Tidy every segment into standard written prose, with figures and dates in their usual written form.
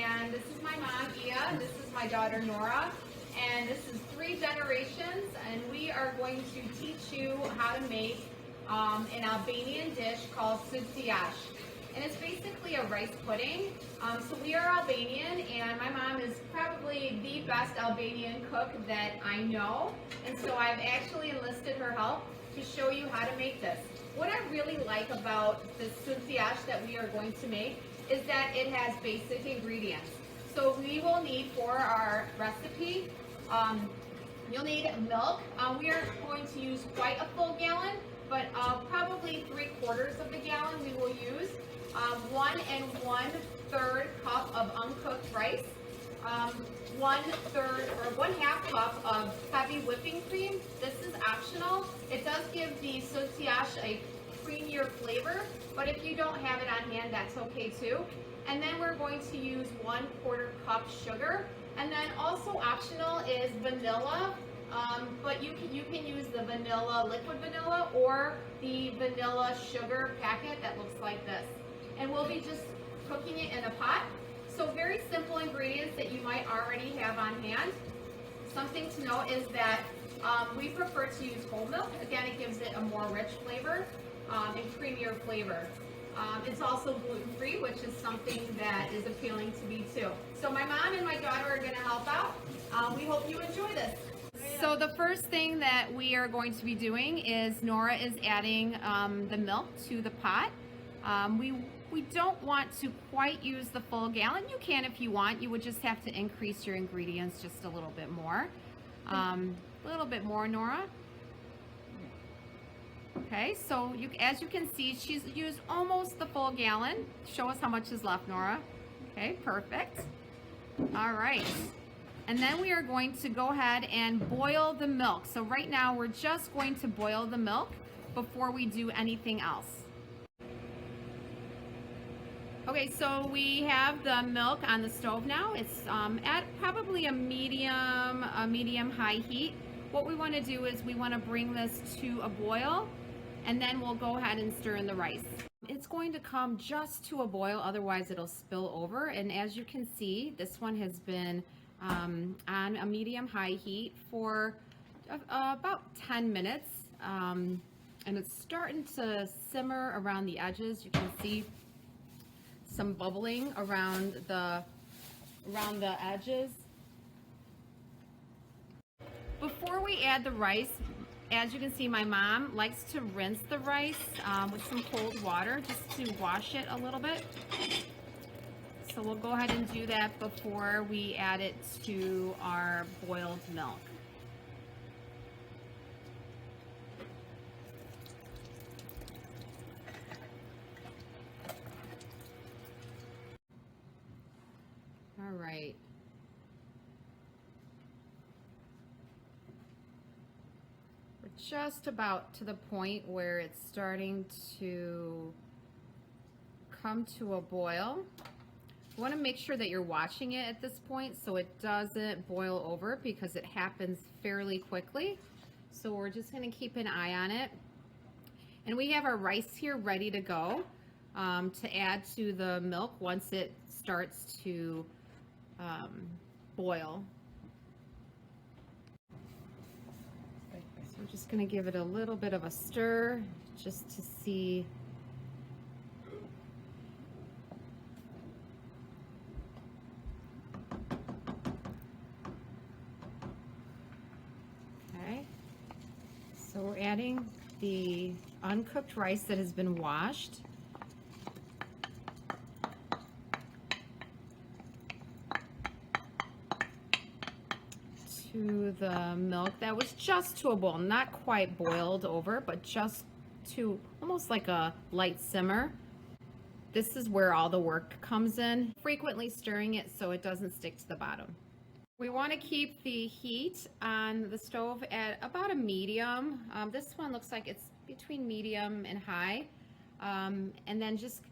and this is my mom, Ia, this is my daughter, Nora, and this is 3 generations, and we are going to teach you how to make an Albanian dish called Syltiash. And it's basically a rice pudding. So we are Albanian, and my mom is probably the best Albanian cook that I know, and so I've actually enlisted her help to show you how to make this. What I really like about this Syltiash that we are going to make is that it has basic ingredients. So we will need for our recipe, you'll need milk. We are going to use quite a full gallon, but probably 3/4 of the gallon we will use. 1 1/3 cup of uncooked rice, 1/2 cup of heavy whipping cream. This is optional. It does give the Syltiash a creamier flavor, but if you don't have it on hand, that's okay too. And then we're going to use 1/4 cup sugar. And then also optional is vanilla, but you can use the vanilla, liquid vanilla, or the vanilla sugar packet that looks like this. And we'll be just cooking it in a pot. So very simple ingredients that you might already have on hand. Something to note is that we prefer to use whole milk. Again, it gives it a more rich flavor and creamier flavor. It's also gluten-free, which is something that is appealing to me too. So my mom and my daughter are gonna help out. We hope you enjoy this. So the first thing that we are going to be doing is Nora is adding the milk to the pot. We don't want to quite use the full gallon. You can if you want. You would just have to increase your ingredients just a little bit more. A little bit more, Nora. Okay, so as you can see, she's used almost the full gallon. Show us how much is left, Nora. Okay, perfect. All right. And then we are going to go ahead and boil the milk. So right now we're just going to boil the milk before we do anything else. Okay, so we have the milk on the stove now. It's at probably a medium high heat. What we want to do is we want to bring this to a boil, and then we'll go ahead and stir in the rice. It's going to come just to a boil, otherwise it'll spill over. And as you can see, this one has been on a medium high heat for about 10 minutes. And it's starting to simmer around the edges. You can see some bubbling around the edges. Before we add the rice, as you can see, my mom likes to rinse the rice with some cold water just to wash it a little bit. So we'll go ahead and do that before we add it to our boiled milk. All right. We're just about to the point where it's starting to come to a boil. You want to make sure that you're watching it at this point so it doesn't boil over, because it happens fairly quickly. So we're just going to keep an eye on it. And we have our rice here ready to go to add to the milk once it starts to boil. So we're just going to give it a little bit of a stir just to see. Okay, so we're adding the uncooked rice that has been washed. To the milk that was just to a boil, not quite boiled over, but just to almost like a light simmer. This is where all the work comes in. Frequently stirring it so it doesn't stick to the bottom. We want to keep the heat on the stove at about a medium. This one looks like it's between medium and high. And then just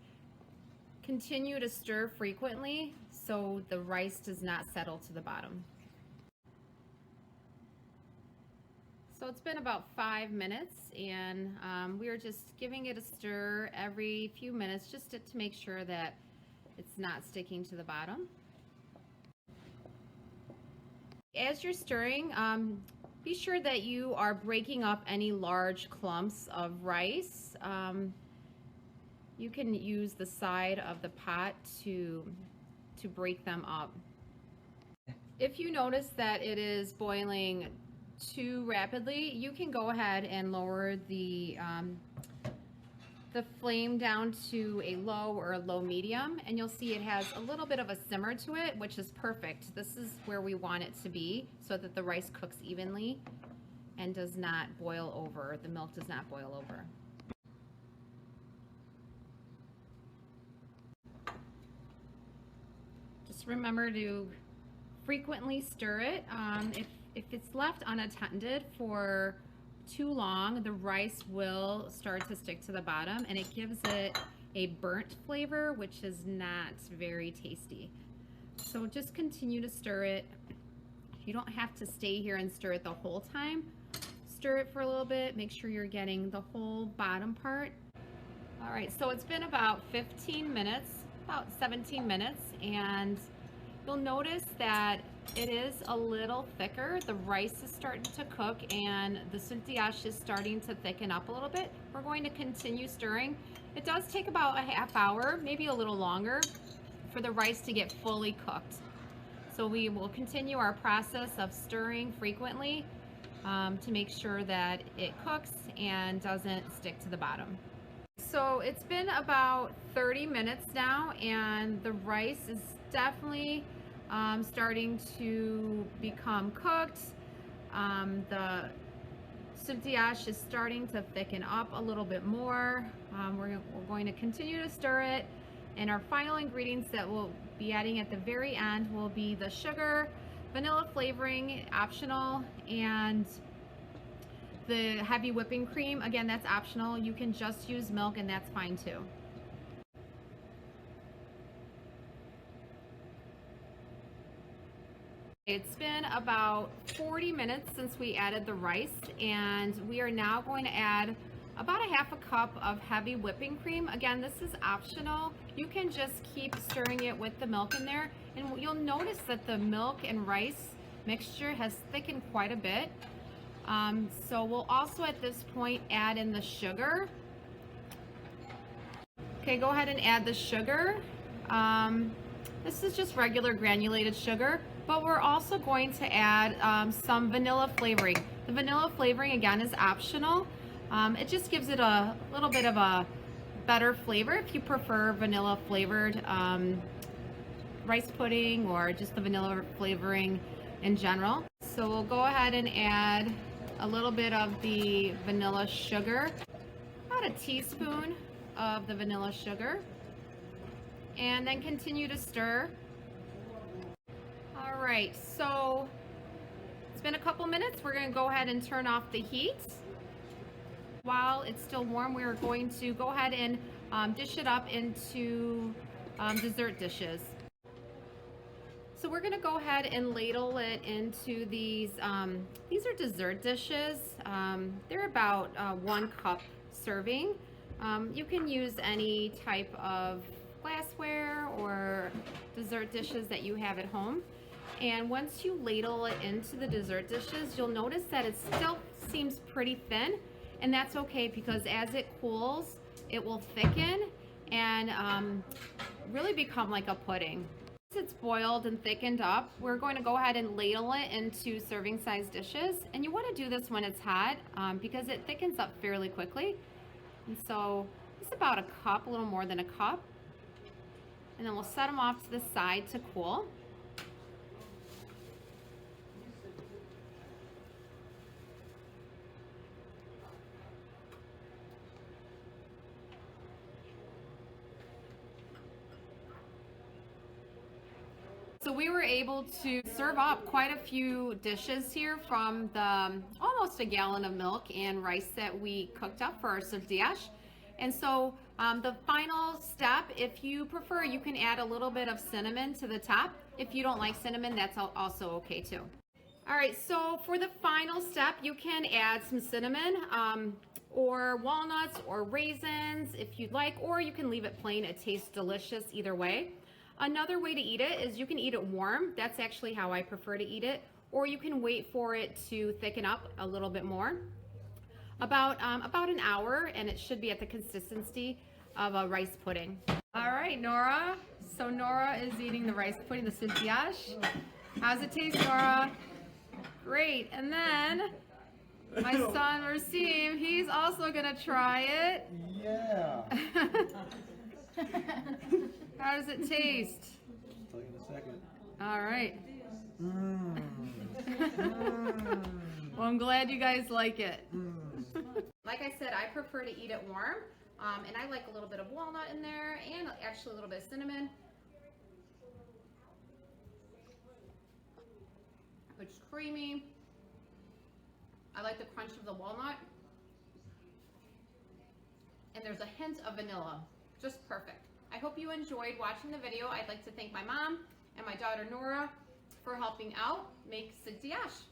continue to stir frequently so the rice does not settle to the bottom. So it's been about 5 minutes, and we are just giving it a stir every few minutes just to make sure that it's not sticking to the bottom. As you're stirring, be sure that you are breaking up any large clumps of rice. You can use the side of the pot to break them up. If you notice that it is boiling too rapidly, you can go ahead and lower the flame down to a low or a low medium, and you'll see it has a little bit of a simmer to it, which is perfect. This is where we want it to be so that the rice cooks evenly and does not boil over. The milk does not boil over. Just remember to frequently stir it. If it's left unattended for too long, the rice will start to stick to the bottom and it gives it a burnt flavor, which is not very tasty. So just continue to stir it. You don't have to stay here and stir it the whole time. Stir it for a little bit, make sure you're getting the whole bottom part. All right, so it's been about 15 minutes, about 17 minutes, and you'll notice that it is a little thicker. The rice is starting to cook and the Syltiash is starting to thicken up a little bit. We're going to continue stirring. It does take about a half hour, maybe a little longer, for the rice to get fully cooked. So we will continue our process of stirring frequently to make sure that it cooks and doesn't stick to the bottom. So it's been about 30 minutes now and the rice is definitely starting to become cooked. The Syltiash is starting to thicken up a little bit more. We're going to continue to stir it, and our final ingredients that we'll be adding at the very end will be the sugar, vanilla flavoring, optional, and the heavy whipping cream. Again, that's optional. You can just use milk and that's fine too. It's been about 40 minutes since we added the rice, and we are now going to add about a half a cup of heavy whipping cream. Again, this is optional. You can just keep stirring it with the milk in there, and you'll notice that the milk and rice mixture has thickened quite a bit. So we'll also at this point add in the sugar. Okay, go ahead and add the sugar. This is just regular granulated sugar, but we're also going to add some vanilla flavoring. The vanilla flavoring, again, is optional. It just gives it a little bit of a better flavor if you prefer vanilla flavored rice pudding or just the vanilla flavoring in general. So we'll go ahead and add a little bit of the vanilla sugar, about a teaspoon of the vanilla sugar, and then continue to stir. All right, so it's been a couple minutes. We're going to go ahead and turn off the heat. While it's still warm, we're going to go ahead and dish it up into dessert dishes. So we're going to go ahead and ladle it into these are dessert dishes. They're about 1 cup serving. You can use any type of glassware or dessert dishes that you have at home. And once you ladle it into the dessert dishes, you'll notice that it still seems pretty thin, and that's okay because as it cools, it will thicken and really become like a pudding. Once it's boiled and thickened up, we're going to go ahead and ladle it into serving size dishes. And you want to do this when it's hot because it thickens up fairly quickly. And so it's about a cup, a little more than a cup. And then we'll set them off to the side to cool. So we were able to serve up quite a few dishes here from the almost a gallon of milk and rice that we cooked up for our Syltiash. And so the final step, if you prefer, you can add a little bit of cinnamon to the top. If you don't like cinnamon, that's also okay too. All right, so for the final step, you can add some cinnamon or walnuts or raisins if you'd like, or you can leave it plain. It tastes delicious either way. Another way to eat it is you can eat it warm. That's actually how I prefer to eat it. or you can wait for it to thicken up a little bit more. About an hour, and it should be at the consistency of a rice pudding. All right, Nora. So Nora is eating the rice pudding, the Syltiash. How's it taste, Nora? Great. And then my son Rasim, he's also gonna try it. Yeah. How does it taste? I'll tell you in a second. All right. Well, I'm glad you guys like it. Like I said, I prefer to eat it warm, and I like a little bit of walnut in there, and actually a little bit of cinnamon, which is creamy. I like the crunch of the walnut, and there's a hint of vanilla. Just perfect. I hope you enjoyed watching the video. I'd like to thank my mom and my daughter Nora for helping out make Syltiash.